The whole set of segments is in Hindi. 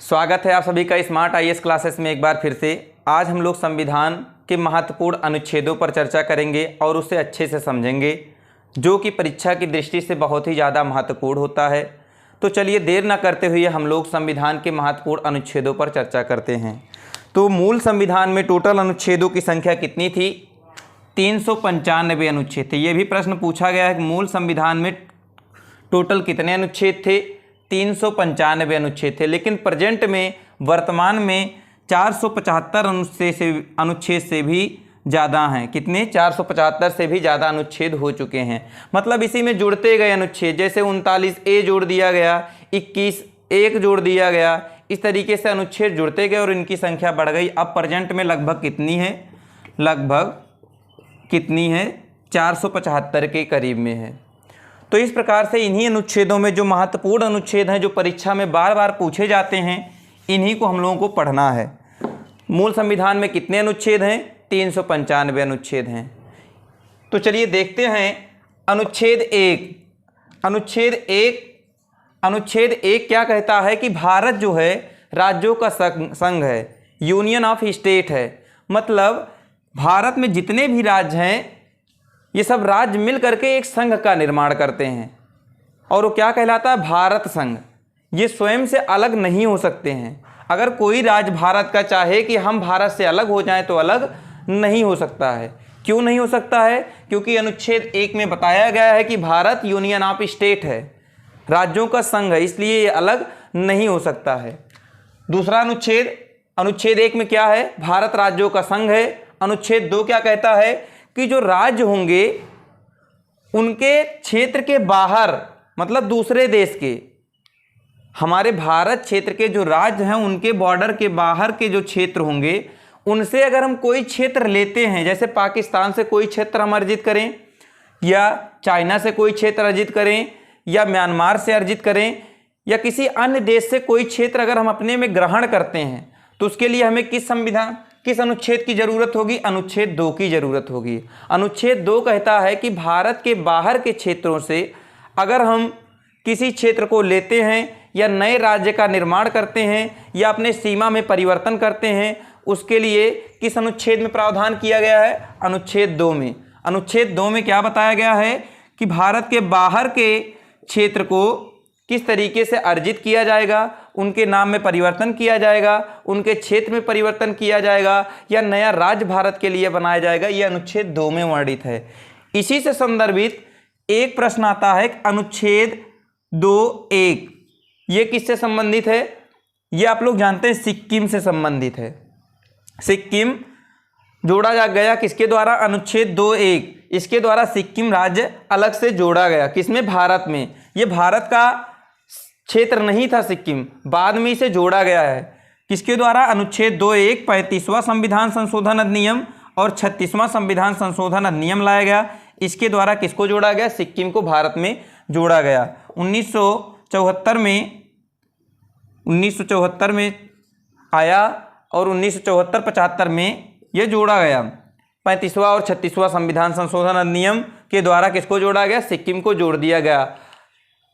स्वागत है आप सभी का स्मार्ट आईएएस क्लासेस में एक बार फिर से। आज हम लोग संविधान के महत्वपूर्ण अनुच्छेदों पर चर्चा करेंगे और उसे अच्छे से समझेंगे, जो कि परीक्षा की दृष्टि से बहुत ही ज़्यादा महत्वपूर्ण होता है। तो चलिए देर न करते हुए हम लोग संविधान के महत्वपूर्ण अनुच्छेदों पर चर्चा करते हैं। तो मूल संविधान में टोटल अनुच्छेदों की संख्या कितनी थी? 395 अनुच्छेद थे। ये भी प्रश्न पूछा गया है कि मूल संविधान में टोटल कितने अनुच्छेद थे? 395 अनुच्छेद थे। लेकिन प्रेजेंट में वर्तमान में 475 अनुच्छेद से भी ज़्यादा हैं। कितने? 475 से भी ज़्यादा अनुच्छेद हो चुके हैं। मतलब इसी में जुड़ते गए अनुच्छेद, जैसे 39A जोड़ दिया गया, 21 एक जोड़ दिया गया, इस तरीके से अनुच्छेद जुड़ते गए और इनकी संख्या बढ़ गई। अब प्रेजेंट में लगभग कितनी है? लगभग कितनी है? 475 के करीब में है। तो इस प्रकार से इन्हीं अनुच्छेदों में जो महत्वपूर्ण अनुच्छेद हैं, जो परीक्षा में बार बार पूछे जाते हैं, इन्हीं को हम लोगों को पढ़ना है। मूल संविधान में कितने अनुच्छेद हैं? 395 अनुच्छेद हैं। तो चलिए देखते हैं अनुच्छेद एक। अनुच्छेद एक क्या कहता है कि भारत जो है राज्यों का संघ है, यूनियन ऑफ स्टेट है। मतलब भारत में जितने भी राज्य हैं, ये सब राज्य मिल करके एक संघ का निर्माण करते हैं और वो क्या कहलाता है? भारत संघ। ये स्वयं से अलग नहीं हो सकते हैं। अगर कोई राज्य भारत का चाहे कि हम भारत से अलग हो जाएं तो अलग नहीं हो सकता है। क्यों नहीं हो सकता है? क्योंकि अनुच्छेद 1 में बताया गया है कि भारत यूनियन ऑफ स्टेट है, राज्यों का संघ है, इसलिए ये अलग नहीं हो सकता है। दूसरा अनुच्छेद 1 में क्या है? भारत राज्यों का संघ है। अनुच्छेद 2 क्या कहता है कि जो राज्य होंगे उनके क्षेत्र के बाहर, मतलब दूसरे देश के, हमारे भारत क्षेत्र के जो राज्य हैं उनके बॉर्डर के बाहर के जो क्षेत्र होंगे, उनसे अगर हम कोई क्षेत्र लेते हैं, जैसे पाकिस्तान से कोई क्षेत्र हम अर्जित करें, या चाइना से कोई क्षेत्र अर्जित करें, या म्यांमार से अर्जित करें, या किसी अन्य देश से कोई क्षेत्र अगर हम अपने में ग्रहण करते हैं, तो उसके लिए हमें किस अनुच्छेद की जरूरत होगी? अनुच्छेद 2 की जरूरत होगी। अनुच्छेद 2 कहता है कि भारत के बाहर के क्षेत्रों से अगर हम किसी क्षेत्र को लेते हैं या नए राज्य का निर्माण करते हैं या अपने सीमा में परिवर्तन करते हैं, उसके लिए किस अनुच्छेद में प्रावधान किया गया है? अनुच्छेद 2 में। अनुच्छेद 2 में क्या बताया गया है कि भारत के बाहर के क्षेत्र को किस तरीके से अर्जित किया जाएगा, उनके नाम में परिवर्तन किया जाएगा, उनके क्षेत्र में परिवर्तन किया जाएगा, या नया राज्य भारत के लिए बनाया जाएगा। यह अनुच्छेद 2 में वर्णित है। इसी से संदर्भित एक प्रश्न आता है, अनुच्छेद 2(1) ये किससे संबंधित है? ये आप लोग जानते हैं, सिक्किम से संबंधित है। सिक्किम जोड़ा जा गया किसके द्वारा? अनुच्छेद 2(1) इसके द्वारा सिक्किम राज्य अलग से जोड़ा गया। किसमें? भारत में। ये भारत का क्षेत्र नहीं था सिक्किम, बाद में इसे जोड़ा गया है। किसके द्वारा? अनुच्छेद 2(1) 35वां संविधान संशोधन अधिनियम और 36वां संविधान संशोधन अधिनियम लाया गया। इसके द्वारा किसको जोड़ा गया? सिक्किम को भारत में जोड़ा गया। 1974 में आया और 1974-75 में यह जोड़ा गया। 35वां और 36वां संविधान संशोधन अधिनियम के द्वारा किसको जोड़ा गया? सिक्किम को जोड़ दिया गया।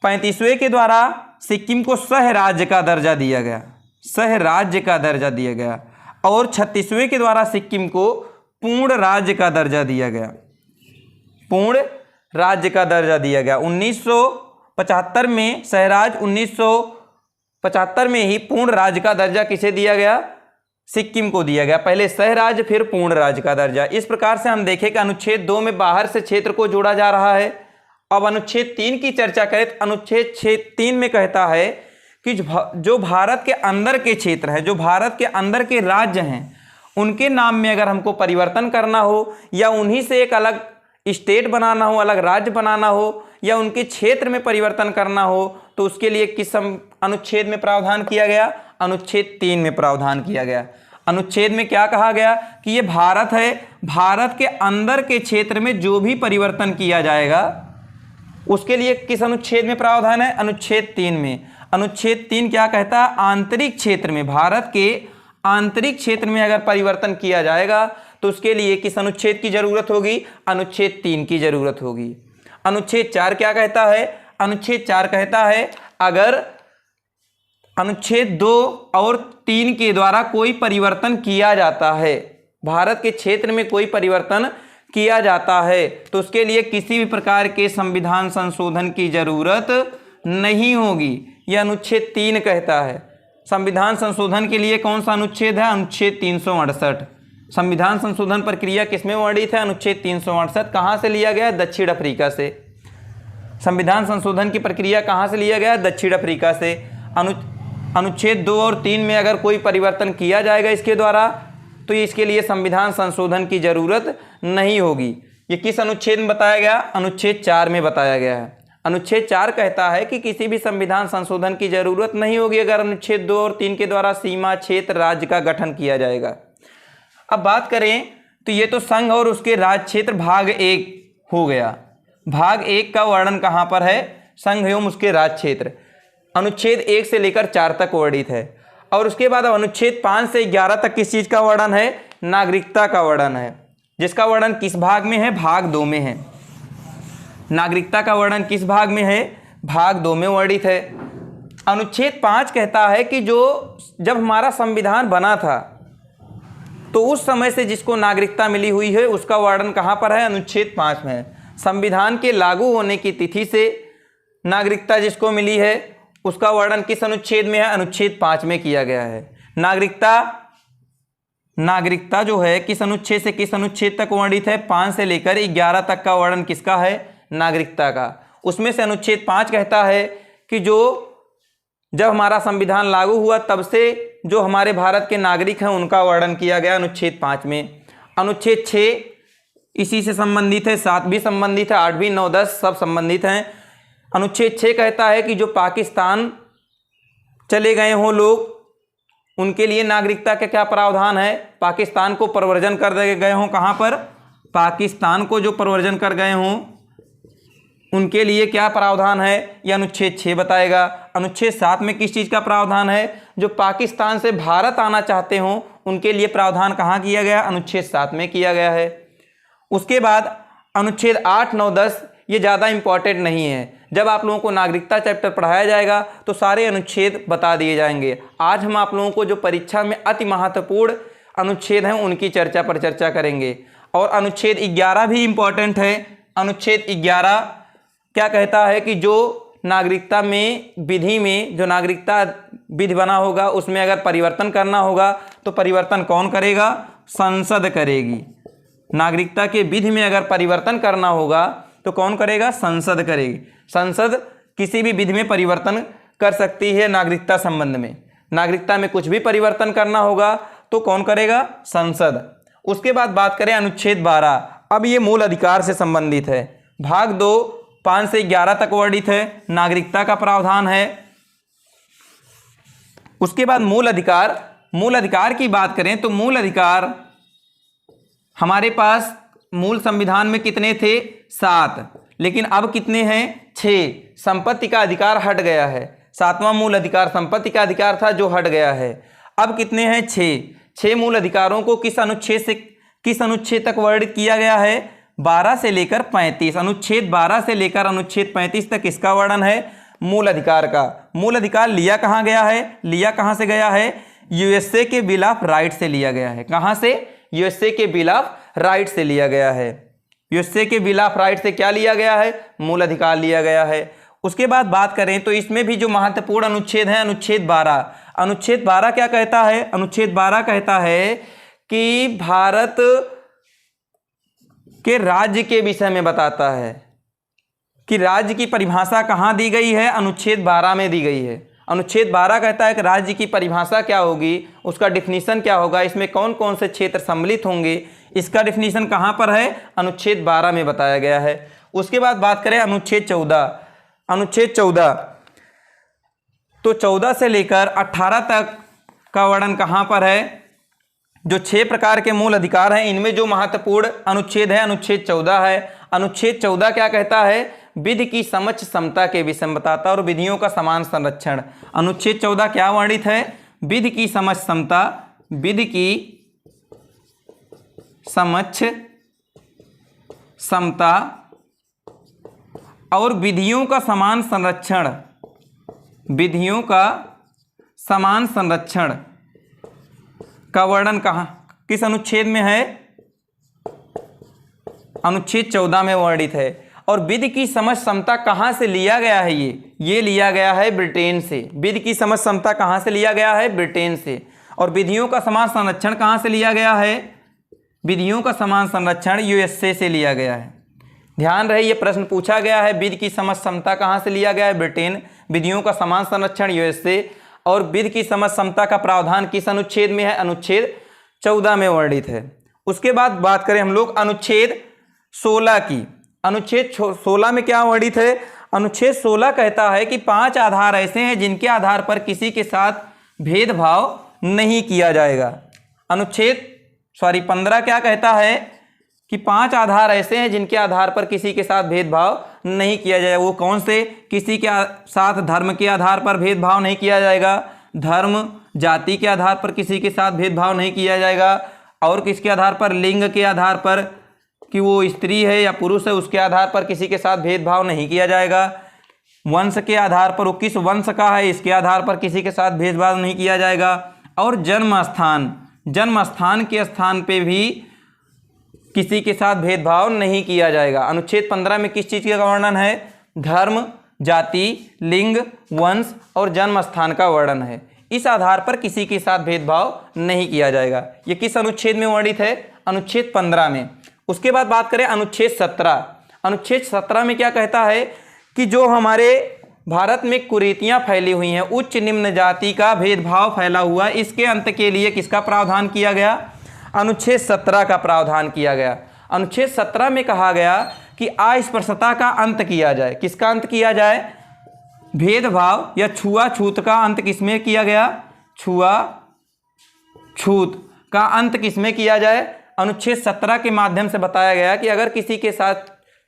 35वें के द्वारा सिक्किम को सह राज्य का दर्जा दिया गया, सह राज्य का दर्जा दिया गया। और 36वें के द्वारा सिक्किम को पूर्ण राज्य का दर्जा दिया गया, पूर्ण राज्य का दर्जा दिया गया। 1975 में सहराज, 1975 में ही पूर्ण राज्य का दर्जा किसे दिया गया? सिक्किम को दिया गया। पहले सह राज्य, फिर पूर्ण राज्य का दर्जा। इस प्रकार से हम देखें कि अनुच्छेद 2 में बाहर से क्षेत्र को जोड़ा जा रहा है। अब अनुच्छेद 3 की चर्चा करें तो अनुच्छेद 3 में कहता है कि जो भारत के अंदर के क्षेत्र है, जो भारत के अंदर के राज्य हैं, उनके नाम में अगर हमको परिवर्तन करना हो या उन्हीं से एक अलग स्टेट बनाना हो, अलग राज्य बनाना हो, या उनके क्षेत्र में परिवर्तन करना हो, तो उसके लिए किस अनुच्छेद में प्रावधान किया गया? अनुच्छेद 3 में प्रावधान किया गया। अनुच्छेद में क्या कहा गया कि ये भारत है, भारत के अंदर के क्षेत्र में जो भी परिवर्तन किया जाएगा उसके लिए किस अनुच्छेद में प्रावधान है? अनुच्छेद 3 में। अनुच्छेद 3 क्या कहता है? आंतरिक क्षेत्र में, भारत के आंतरिक क्षेत्र में अगर परिवर्तन किया जाएगा तो उसके लिए किस अनुच्छेद की जरूरत होगी? अनुच्छेद 3 की जरूरत होगी। अनुच्छेद 4 क्या कहता है? अनुच्छेद 4 कहता है अगर अनुच्छेद 2 और 3 के द्वारा कोई परिवर्तन किया जाता है, भारत के क्षेत्र में कोई परिवर्तन किया जाता है, तो उसके लिए किसी भी प्रकार के संविधान संशोधन की जरूरत नहीं होगी। यह अनुच्छेद 3 कहता है। संविधान संशोधन के लिए कौन सा अनुच्छेद है? अनुच्छेद 368। संविधान संशोधन प्रक्रिया किसमें वर्णित है? अनुच्छेद 368। कहाँ से लिया गया? दक्षिण अफ्रीका से। संविधान संशोधन की प्रक्रिया कहाँ से लिया गया? दक्षिण अफ्रीका से। अनुच्छेद 2 और 3 में अगर कोई परिवर्तन किया जाएगा इसके द्वारा, तो इसके लिए संविधान संशोधन की जरूरत नहीं होगी। ये किस अनुच्छेद में बताया गया? अनुच्छेद 4 में बताया गया है। अनुच्छेद 4 कहता है कि किसी भी संविधान संशोधन की जरूरत नहीं होगी अगर अनुच्छेद 2 और 3 के द्वारा सीमा क्षेत्र राज्य का गठन किया जाएगा। अब बात करें तो ये तो संघ और उसके राज्य क्षेत्र भाग 1 हो गया। भाग 1 का वर्णन कहाँ पर है? संघ एवं उसके राज्य क्षेत्र अनुच्छेद 1 से लेकर 4 तक वर्णित है। और उसके बाद अनुच्छेद 5 से 11 तक किस चीज़ का वर्णन है? नागरिकता का वर्णन है, जिसका वर्णन किस भाग में है? भाग 2 में है। नागरिकता का वर्णन किस भाग में है? भाग 2 में वर्णित है। अनुच्छेद 5 कहता है कि जब हमारा संविधान बना था तो उस समय से जिसको नागरिकता मिली हुई है उसका वर्णन कहाँ पर है? अनुच्छेद 5 में है। संविधान के लागू होने की तिथि से नागरिकता जिसको मिली है उसका वर्णन किस अनुच्छेद में है? अनुच्छेद 5 में किया गया है। नागरिकता जो है किस अनुच्छेद से किस अनुच्छेद तक वर्णित है? 5 से लेकर 11 तक का वर्णन किसका है? नागरिकता का। उसमें से अनुच्छेद 5 कहता है कि जब हमारा संविधान लागू हुआ तब से जो हमारे भारत के नागरिक हैं उनका वर्णन किया गया अनुच्छेद 5 में। अनुच्छेद 6 इसी से संबंधित है, 7 भी संबंधित है, 8 भी, 9, 10 सब संबंधित हैं। अनुच्छेद 6 कहता है कि जो पाकिस्तान चले गए हों लोग उनके लिए नागरिकता का क्या प्रावधान है? पाकिस्तान को प्रव्रजन कर गए हों, कहाँ पर? पाकिस्तान को जो प्रव्रजन कर गए हों उनके लिए क्या प्रावधान है? यह अनुच्छेद 6 बताएगा। अनुच्छेद 7 में किस चीज़ का प्रावधान है? जो पाकिस्तान से भारत आना चाहते हों उनके लिए प्रावधान कहाँ किया गया? अनुच्छेद 7 में किया गया है। उसके बाद अनुच्छेद 8, 9, 10 ये ज़्यादा इंपॉर्टेंट नहीं है। जब आप लोगों को नागरिकता चैप्टर पढ़ाया जाएगा तो सारे अनुच्छेद बता दिए जाएंगे। आज हम आप लोगों को जो परीक्षा में अति महत्वपूर्ण अनुच्छेद हैं उनकी चर्चा करेंगे। और अनुच्छेद 11 भी इम्पॉर्टेंट है। अनुच्छेद 11 क्या कहता है कि जो नागरिकता में विधि में जो नागरिकता विधि बना होगा उसमें अगर परिवर्तन करना होगा तो परिवर्तन कौन करेगा? संसद करेगी। नागरिकता के विधि में अगर परिवर्तन करना होगा तो कौन करेगा? संसद करेगी। संसद किसी भी विधि में परिवर्तन कर सकती है नागरिकता संबंध में। नागरिकता में कुछ भी परिवर्तन करना होगा तो कौन करेगा? संसद। उसके बाद बात करें अनुच्छेद 12। अब ये मूल अधिकार से संबंधित है। भाग 2 5 से 11 तक वर्णित है, नागरिकता का प्रावधान है। उसके बाद मूल अधिकार की बात करें तो मूल अधिकार हमारे पास मूल संविधान में कितने थे? 7, लेकिन अब कितने हैं? 6। संपत्ति का अधिकार हट गया है। 7वां मूल अधिकार संपत्ति का अधिकार था जो हट गया है। अब कितने हैं? 6 मूल अधिकारों को किस अनुच्छेद तक वर्णित किया गया है? 12 से लेकर 35। अनुच्छेद 12 से लेकर अनुच्छेद 35 तक इसका वर्णन है मूल अधिकार का। मूल अधिकार लिया कहाँ गया है? लिया कहाँ से गया है? यूएसए के बिल ऑफ राइट से लिया गया है। कहाँ से? यूएसए के बिल ऑफ राइट से लिया गया है। यूएसए के बिल ऑफ राइट से क्या लिया गया है? मूल अधिकार लिया गया है। उसके बाद बात करें तो इसमें भी जो महत्वपूर्ण अनुच्छेद है अनुच्छेद 12। अनुच्छेद 12 क्या कहता है? अनुच्छेद 12 कहता है कि भारत के राज्य के विषय में बताता है कि राज्य की परिभाषा कहाँ दी गई है? अनुच्छेद 12 में दी गई है। अनुच्छेद 12 कहता है कि राज्य की परिभाषा क्या होगी, उसका डिफिनीशन क्या होगा, इसमें कौन कौन से क्षेत्र सम्मिलित होंगे, इसका डिफिनीशन कहाँ पर है? अनुच्छेद 12 में बताया गया है। उसके बाद बात करें अनुच्छेद 14। अनुच्छेद 14 तो 14 से लेकर 18 तक का वर्णन कहाँ पर है? जो 6 प्रकार के मूल अधिकार हैं इनमें जो महत्वपूर्ण अनुच्छेद है अनुच्छेद 14 है। अनुच्छेद 14 क्या कहता है? विधि की समझ समता के विषय में बताता है और विधियों का समान संरक्षण। अनुच्छेद 14 क्या वर्णित है? विधि की समझ समता, विधि की समझ समता और विधियों का समान संरक्षण, विधियों का समान संरक्षण का वर्णन कहाँ किस अनुच्छेद में है? अनुच्छेद 14 में वर्णित है। और विधि की समझ क्षमता कहाँ से लिया गया है? ये लिया गया है ब्रिटेन से। विधि की समझ क्षमता कहाँ से लिया गया है? ब्रिटेन से। और विधियों का समान संरक्षण कहाँ से लिया गया है? विधियों का समान संरक्षण यूएसए से लिया गया है। ध्यान रहे, ये प्रश्न पूछा गया है, विधि की समझ क्षमता कहाँ से लिया गया है? ब्रिटेन। विधियों का समान संरक्षण यूएसए। और विधि की समझ क्षमता का प्रावधान किस अनुच्छेद में है? अनुच्छेद 14 में वर्णित है। उसके बाद बात करें हम लोग अनुच्छेद 16 की। अनुच्छेद 16 में क्या वर्णित है? अनुच्छेद 16 कहता है कि 5 आधार ऐसे हैं जिनके आधार पर किसी के साथ भेदभाव नहीं किया जाएगा। 15 क्या कहता है कि 5 आधार ऐसे हैं जिनके आधार पर किसी के साथ भेदभाव नहीं किया जाएगा। वो कौन से? किसी के साथ धर्म के आधार पर भेदभाव नहीं किया जाएगा, धर्म जाति के आधार पर किसी के साथ भेदभाव नहीं किया जाएगा, और किसके आधार पर? लिंग के आधार पर कि वो स्त्री है या पुरुष है उसके आधार पर किसी के साथ भेदभाव नहीं किया जाएगा, वंश के आधार पर वो किस वंश का है इसके आधार पर किसी के साथ भेदभाव नहीं किया जाएगा, और जन्म स्थान के स्थान पे भी किसी के साथ भेदभाव नहीं किया जाएगा। अनुच्छेद 15 में किस चीज़ का वर्णन है? धर्म, जाति, लिंग, वंश और जन्म स्थान का वर्णन है। इस आधार पर किसी के साथ भेदभाव नहीं किया जाएगा। ये किस अनुच्छेद में वर्णित है? अनुच्छेद 15 में। उसके बाद बात करें अनुच्छेद 17। अनुच्छेद 17 में क्या कहता है कि जो हमारे भारत में कुरीतियां फैली हुई हैं, उच्च निम्न जाति का भेदभाव फैला हुआ, इसके अंत के लिए किसका प्रावधान किया गया? अनुच्छेद 17 का प्रावधान किया गया। अनुच्छेद 17 में कहा गया कि अस्पृश्यता का अंत किया जाए। किसका अंत किया जाए? भेदभाव या छुआछूत का अंत किसमें किया गया? छुआछूत का अंत किसमें किया जाए? अनुच्छेद 17 के माध्यम से बताया गया कि अगर किसी के साथ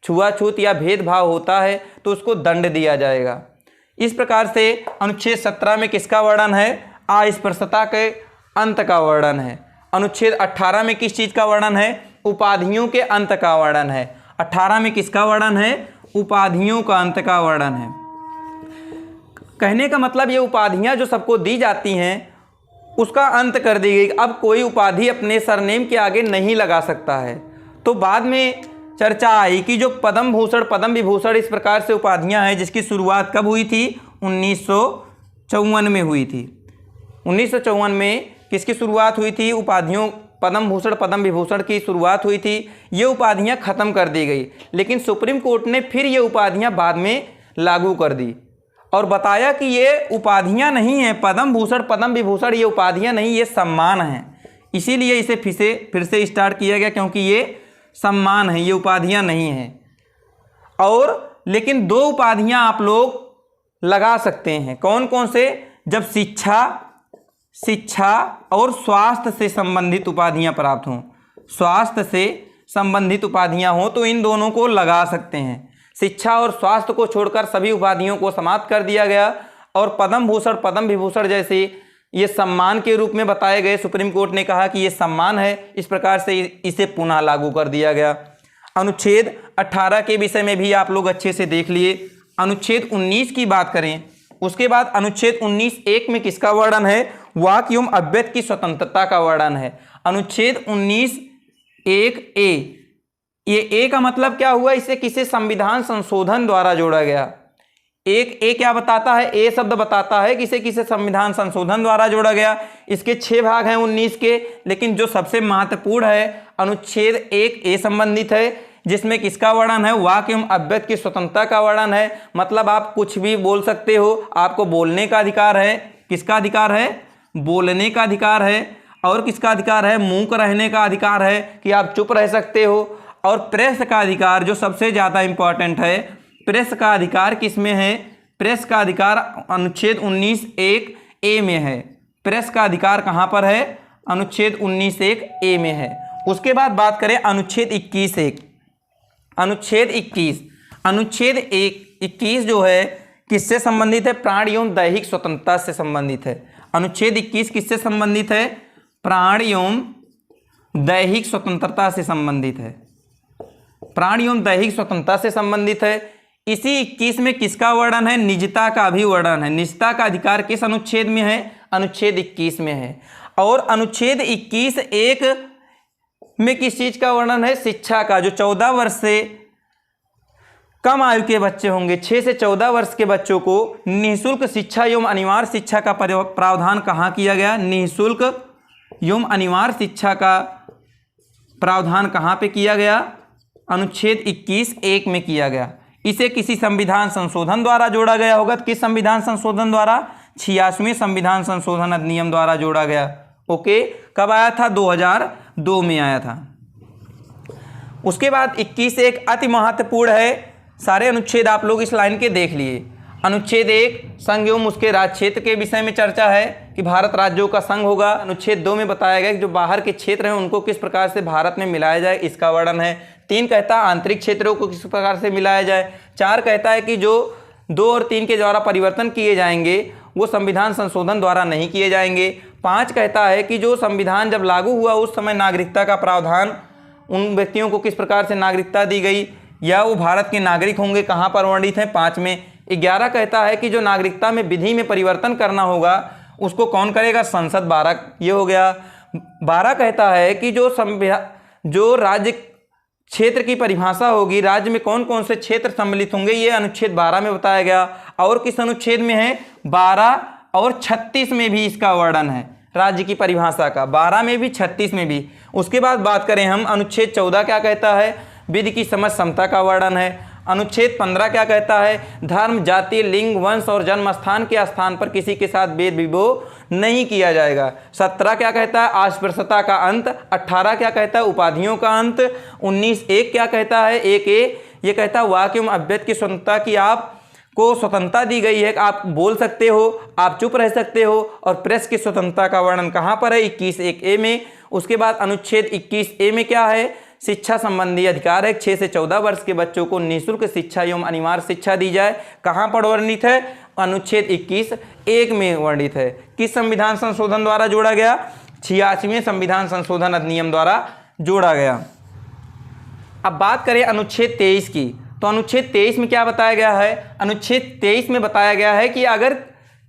छुआछूत या भेदभाव होता है तो उसको दंड दिया जाएगा। इस प्रकार से अनुच्छेद 17 में किसका वर्णन है? अस्पृश्यता के अंत का वर्णन है। अनुच्छेद 18 में किस चीज़ का वर्णन है? उपाधियों के अंत का वर्णन है। 18 में किसका वर्णन है? उपाधियों का अंत का वर्णन है। कहने का मतलब ये उपाधियां जो सबको दी जाती हैं उसका अंत कर दी गई। अब कोई उपाधि अपने सरनेम के आगे नहीं लगा सकता है। तो बाद में चर्चा आई कि जो पद्म भूषण, पद्म विभूषण इस प्रकार से उपाधियां हैं जिसकी शुरुआत कब हुई थी? 1954 में हुई थी। 1954 में किसकी शुरुआत हुई थी? उपाधियों पद्म भूषण, पद्म विभूषण की शुरुआत हुई थी। ये उपाधियां खत्म कर दी गई, लेकिन सुप्रीम कोर्ट ने फिर ये उपाधियां बाद में लागू कर दी और बताया कि ये उपाधियां नहीं हैं, पद्म भूषण, पद्म विभूषण ये उपाधियां नहीं, ये सम्मान हैं। इसीलिए इसे फिर से स्टार्ट किया गया, क्योंकि ये सम्मान है, ये उपाधियां नहीं हैं। और लेकिन 2 उपाधियां आप लोग लगा सकते हैं। कौन कौन से? जब शिक्षा और स्वास्थ्य से संबंधित उपाधियां प्राप्त हों, स्वास्थ्य से संबंधित उपाधियां हों तो इन दोनों को लगा सकते हैं। शिक्षा और स्वास्थ्य को छोड़कर सभी उपाधियों को समाप्त कर दिया गया और पद्म भूषण, पद्म विभूषण जैसे ये सम्मान के रूप में बताए गए। सुप्रीम कोर्ट ने कहा कि ये सम्मान है, इस प्रकार से इसे पुनः लागू कर दिया गया। अनुच्छेद 18 के विषय में भी आप लोग अच्छे से देख लिए। अनुच्छेद 19 की बात करें, उसके बाद अनुच्छेद 19(1) में किसका वर्णन है? वाक एवं अव्यक्त की स्वतंत्रता का वर्णन है। अनुच्छेद 19(1)(a), ये ए का मतलब क्या हुआ? इसे किसी संविधान संशोधन द्वारा जोड़ा गया। ए क्या बताता है? ए शब्द बताता है कि इसे किसी संविधान संशोधन द्वारा जोड़ा गया। इसके 6 भाग हैं 19 के, लेकिन जो सबसे महत्वपूर्ण है अनुच्छेद 1(a) संबंधित है, जिसमें किसका वर्णन है? वाक एवं अव्यक्त की स्वतंत्रता का वर्णन है। मतलब आप कुछ भी बोल सकते हो, आपको बोलने का अधिकार है। किसका अधिकार है? बोलने का अधिकार है। और किसका अधिकार है? मूक रहने का अधिकार है कि आप चुप रह सकते हो। और प्रेस का अधिकार जो सबसे ज़्यादा इंपॉर्टेंट है, प्रेस का अधिकार किसमें है? प्रेस का अधिकार अनुच्छेद 19(1)(a) में है। प्रेस का अधिकार कहाँ पर है? अनुच्छेद 19(1)(a) में है। उसके बाद बात करें अनुच्छेद 21(1). अनुच्छेद 21 जो है किससे संबंधित है? प्राण एवं दैहिक स्वतंत्रता से संबंधित है। अनुच्छेद 21 किससे संबंधित है? प्राण एवं दैहिक स्वतंत्रता से संबंधित है। प्राण एवं दैहिक स्वतंत्रता से संबंधित है। इसी 21 में किसका वर्णन है? निजता का भी वर्णन है। निजता का अधिकार किस अनुच्छेद में है? अनुच्छेद 21 में है। और अनुच्छेद 21(1) में किस चीज़ का वर्णन है? शिक्षा का। जो 14 वर्ष से कम आयु के बच्चे होंगे, 6 से 14 वर्ष के बच्चों को निःशुल्क शिक्षा एवं अनिवार्य शिक्षा का प्रावधान कहाँ किया गया? निःशुल्क एवं अनिवार्य शिक्षा का प्रावधान कहाँ पे किया गया? अनुच्छेद 21(1) में किया गया। इसे किसी संविधान संशोधन द्वारा जोड़ा गया होगा। किस संविधान संशोधन द्वारा? 86वें संविधान संशोधन अधिनियम द्वारा जोड़ा गया। ओके, कब आया था? 2002 में आया था। उसके बाद 21(1) अति महत्वपूर्ण है। सारे अनुच्छेद आप लोग इस लाइन के देख लिए। अनुच्छेद 1 संघ एवं उसके राज्य क्षेत्र के विषय में चर्चा है कि भारत राज्यों का संघ होगा। अनुच्छेद 2 में बताया गया कि जो बाहर के क्षेत्र हैं उनको किस प्रकार से भारत में मिलाया जाए, इसका वर्णन है। 3 कहता है आंतरिक क्षेत्रों को किस प्रकार से मिलाया जाए। 4 कहता है कि जो 2 और 3 के द्वारा परिवर्तन किए जाएंगे वो संविधान संशोधन द्वारा नहीं किए जाएंगे। 5 कहता है कि जो संविधान जब लागू हुआ उस समय नागरिकता का प्रावधान, उन व्यक्तियों को किस प्रकार से नागरिकता दी गई या वो भारत के नागरिक होंगे, कहाँ पर वर्णित है? 5 में। 11 कहता है कि जो नागरिकता में विधि में परिवर्तन करना होगा उसको कौन करेगा? संसद। 12 ये हो गया। 12 कहता है कि जो राज्य क्षेत्र की परिभाषा होगी, राज्य में कौन कौन से क्षेत्र सम्मिलित होंगे, ये अनुच्छेद 12 में बताया गया। और किस अनुच्छेद में है? 12 और 36 में भी इसका वर्णन है राज्य की परिभाषा का। 12 में भी, 36 में भी। उसके बाद बात करें हम, अनुच्छेद 14 क्या कहता है? विधि की समझ समता का वर्णन है। अनुच्छेद 15 क्या कहता है? धर्म, जाति, लिंग, वंश और जन्म स्थान के स्थान पर किसी के साथ भेद विभेद नहीं किया जाएगा। 17 क्या कहता है? अस्पृश्यता का अंत। 18 क्या कहता है? उपाधियों का अंत। 19(1) क्या कहता है? 1(a) ये कहता है वाक्य एवं अभिव्यक्ति की स्वतंत्रता की आपको स्वतंत्रता दी गई है। आप बोल सकते हो, आप चुप रह सकते हो। और प्रेस की स्वतंत्रता का वर्णन कहाँ पर है? 21(1) में। उसके बाद अनुच्छेद 21(a) में क्या है? शिक्षा संबंधी अधिकार है। 6 से 14 वर्ष के बच्चों को निःशुल्क शिक्षा एवं अनिवार्य शिक्षा दी जाए। कहाँ पर वर्णित है? अनुच्छेद 21(1) में वर्णित है। किस संविधान संशोधन द्वारा जोड़ा गया? 86वें संविधान संशोधन अधिनियम द्वारा जोड़ा गया। अब बात करें अनुच्छेद 23 की, तो अनुच्छेद 23 में क्या बताया गया है? अनुच्छेद 23 में बताया गया है कि अगर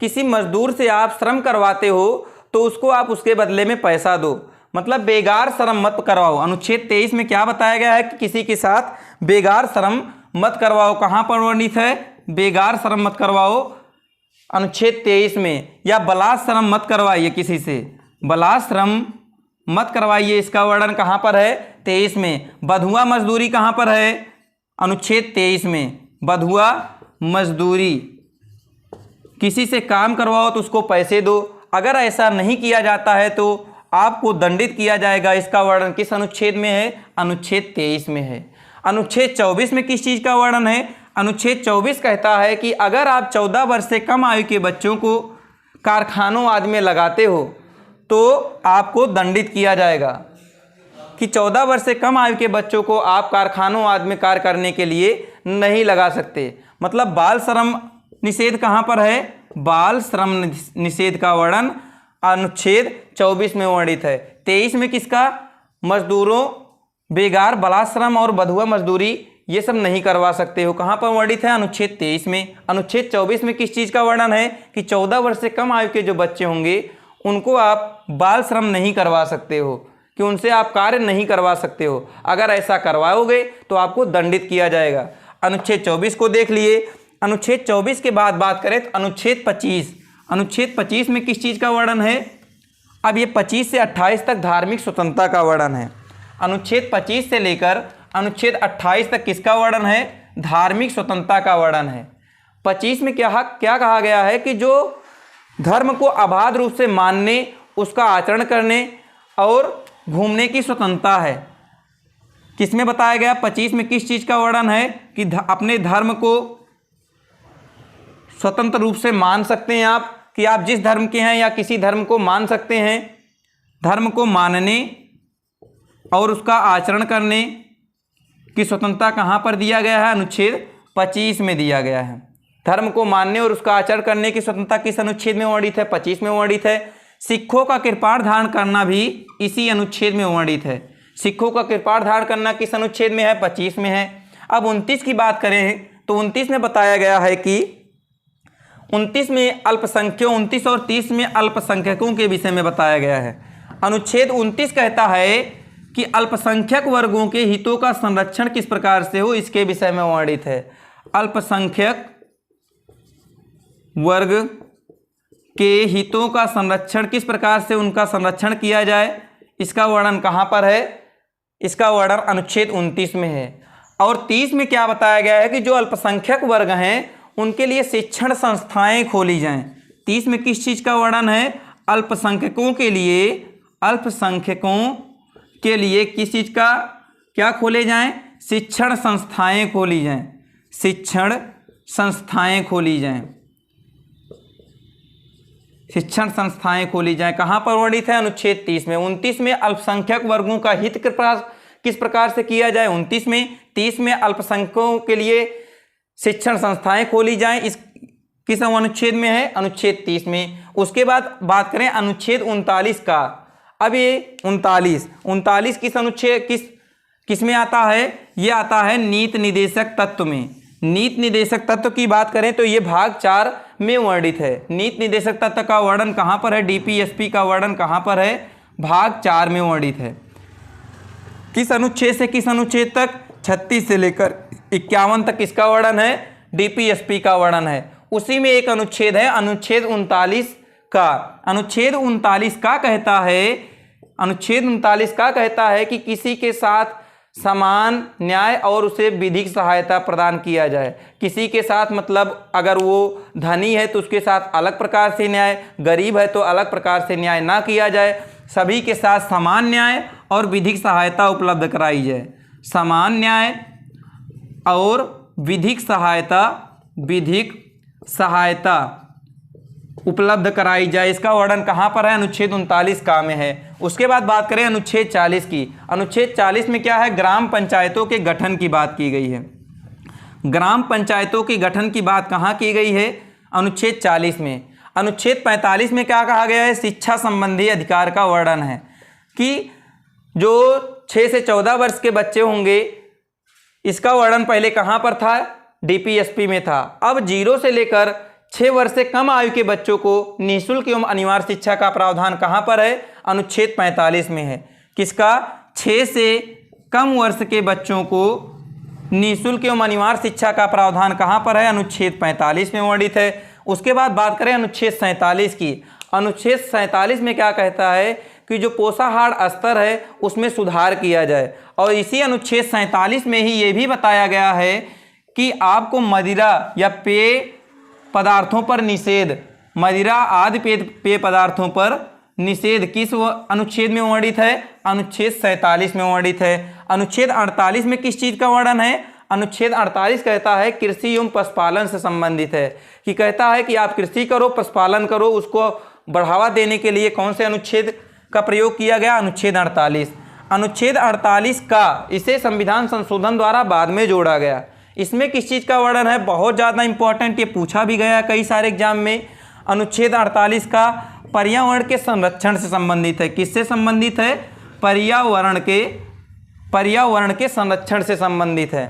किसी मजदूर से आप श्रम करवाते हो तो उसको आप उसके बदले में पैसा दो, मतलब बेगार श्रम मत करवाओ। अनुच्छेद 23 में क्या बताया गया है कि किसी के साथ बेगार श्रम मत करवाओ। कहाँ पर वर्णित है? बेगार श्रम मत करवाओ अनुच्छेद 23 में। या बलात् श्रम मत करवाइए, किसी से बलात् श्रम मत करवाइए, इसका वर्णन कहाँ पर है? 23 में। बधुआ मजदूरी कहाँ पर है? अनुच्छेद 23 में। बधुआ मजदूरी, किसी से काम करवाओ तो उसको पैसे दो, अगर ऐसा नहीं किया जाता है तो आपको दंडित किया जाएगा। इसका वर्णन किस अनुच्छेद में है? अनुच्छेद 23 में है। अनुच्छेद 24 में किस चीज़ का वर्णन है? अनुच्छेद 24 कहता है कि अगर आप 14 वर्ष से कम आयु के बच्चों को कारखानों आदि में लगाते हो तो आपको दंडित किया जाएगा। कि 14 वर्ष से कम आयु के बच्चों को आप कारखानों आदि में कार्य करने के लिए नहीं लगा सकते। मतलब बाल श्रम निषेध कहाँ पर है? बाल श्रम निषेध का वर्णन अनुच्छेद 24 में वर्णित है। 23 में किसका? मजदूरों, बेगार, बलाश्रम और बधुआ मजदूरी ये सब नहीं करवा सकते हो। कहाँ पर वर्णित है? अनुच्छेद 23 में। अनुच्छेद 24 में किस चीज़ का वर्णन है? कि 14 वर्ष से कम आयु के जो बच्चे होंगे उनको आप बाल श्रम नहीं करवा सकते हो, कि उनसे आप कार्य नहीं करवा सकते हो। अगर ऐसा करवाओगे तो आपको दंडित किया जाएगा। अनुच्छेद 24 को देख लिए। अनुच्छेद 24 के बाद बात करें तो अनुच्छेद 25। अनुच्छेद 25 में किस चीज़ का वर्णन है? अब ये 25 से 28 तक धार्मिक स्वतंत्रता का वर्णन है। अनुच्छेद 25 से लेकर अनुच्छेद 28 तक किसका वर्णन है? धार्मिक स्वतंत्रता का वर्णन है। 25 में क्या कहा गया है? कि जो धर्म को अबाध रूप से मानने, उसका आचरण करने और घूमने की स्वतंत्रता है। किसमें बताया गया? 25 में किस चीज़ का वर्णन है? कि अपने धर्म को स्वतंत्र रूप से मान सकते हैं आप, कि आप जिस धर्म के हैं या किसी धर्म को मान सकते हैं। धर्म को मानने और उसका आचरण करने की स्वतंत्रता कहाँ पर दिया गया है? अनुच्छेद 25 में दिया गया है। धर्म को मानने और उसका आचरण करने की स्वतंत्रता किस अनुच्छेद में वर्णित है? 25 में वर्णित है। सिखों का कृपाण धारण करना भी इसी अनुच्छेद में वर्णित है। सिखों का कृपाण धारण करना किस अनुच्छेद में है? 25 में है। अब 29 की बात करें तो 29 में बताया गया है कि 29 में अल्पसंख्यकों 29 और 30 में अल्पसंख्यकों के विषय में बताया गया है। अनुच्छेद 29 कहता है कि अल्पसंख्यक वर्गों के हितों का संरक्षण किस प्रकार से हो, इसके विषय में वर्णित है। अल्पसंख्यक वर्ग के हितों का संरक्षण किस प्रकार से उनका संरक्षण किया जाए, इसका वर्णन कहाँ पर है, इसका वर्णन अनुच्छेद 29 में है। और 30 में क्या बताया गया है कि जो अल्पसंख्यक वर्ग हैं उनके लिए शिक्षण संस्थाएं खोली जाएं। 30 में किस चीज़ का वर्णन है, अल्पसंख्यकों के लिए किस चीज़ का क्या खोले जाएं, शिक्षण संस्थाएं खोली जाएं, शिक्षण संस्थाएं खोली जाएं, शिक्षण संस्थाएं खोली जाएं। कहाँ पर वर्णित है, अनुच्छेद 30 में। 29 में अल्पसंख्यक वर्गों का हित किस प्रकार से किया जाए, 29 में। 30 में अल्पसंख्यकों के लिए शिक्षण संस्थाएं खोली जाएं, इस किस अनुच्छेद में है, अनुच्छेद 30 में। उसके बाद बात करें अनुच्छेद 39 का। अब ये 39 किस अनुच्छेद किस में आता है, ये आता है नीति निर्देशक तत्व में। नीति निर्देशक तत्व की बात करें तो ये भाग 4 में वर्णित है। नीति निर्देशक तत्व का वर्णन कहाँ पर है, डीपीएसपी का वर्णन कहाँ पर है, भाग 4 में वर्णित है। किस अनुच्छेद से किस अनुच्छेद तक, 36 से लेकर 51 तक इसका वर्णन है, डीपीएसपी का वर्णन है। उसी में एक अनुच्छेद है अनुच्छेद 39 का। अनुच्छेद 39 का कहता है, अनुच्छेद 39 का कहता है कि किसी के साथ समान न्याय और उसे विधिक सहायता प्रदान किया जाए। किसी के साथ मतलब अगर वो धनी है तो उसके साथ अलग प्रकार से न्याय, गरीब है तो अलग प्रकार से न्याय ना किया जाए, सभी के साथ समान न्याय और विधिक सहायता उपलब्ध कराई जाए। समान न्याय और विधिक सहायता उपलब्ध कराई जाए, इसका वर्णन कहाँ पर है, अनुच्छेद 39 का में है। उसके बाद बात करें अनुच्छेद 40 की। अनुच्छेद 40 में क्या है, ग्राम पंचायतों के गठन की बात की गई है। ग्राम पंचायतों के गठन की बात कहाँ की गई है, अनुच्छेद 40 में। अनुच्छेद 45 में क्या कहा गया है, शिक्षा संबंधी अधिकार का वर्णन है कि जो 6 से 14 वर्ष के बच्चे होंगे, इसका वर्णन पहले कहाँ पर था, डीपीएसपी में था। अब 0 से लेकर 6 वर्ष से कम आयु के बच्चों को निःशुल्क एवं अनिवार्य शिक्षा का प्रावधान कहाँ पर है, अनुच्छेद 45 में है। किसका, 6 से कम वर्ष के बच्चों को निःशुल्क एवं अनिवार्य शिक्षा का प्रावधान कहाँ पर है, अनुच्छेद 45 में वर्णित है। उसके बाद बात करें अनुच्छेद 47 की। अनुच्छेद 47 में क्या कहता है कि जो पोषाहार स्तर है उसमें सुधार किया जाए। और इसी अनुच्छेद 47 में ही ये भी बताया गया है कि आपको मदिरा या पेय पदार्थों पर निषेध, मदिरा आदि पेय पदार्थों पर निषेध किस अनुच्छेद में वर्णित है, अनुच्छेद 47 में वर्णित है। अनुच्छेद 48 में किस चीज़ का वर्णन है, अनुच्छेद 48 कहता है कृषि एवं पशुपालन से संबंधित है, कि कहता है कि आप कृषि करो, पशुपालन करो, उसको बढ़ावा देने के लिए कौन से अनुच्छेद का प्रयोग किया गया, अनुच्छेद 48। अनुच्छेद 48 का इसे संविधान संशोधन द्वारा बाद में जोड़ा गया। इसमें किस चीज़ का वर्णन है, बहुत ज़्यादा इंपॉर्टेंट, ये पूछा भी गया कई सारे एग्जाम में। अनुच्छेद 48 का पर्यावरण के संरक्षण से संबंधित है। किससे संबंधित है, पर्यावरण के संरक्षण से संबंधित है।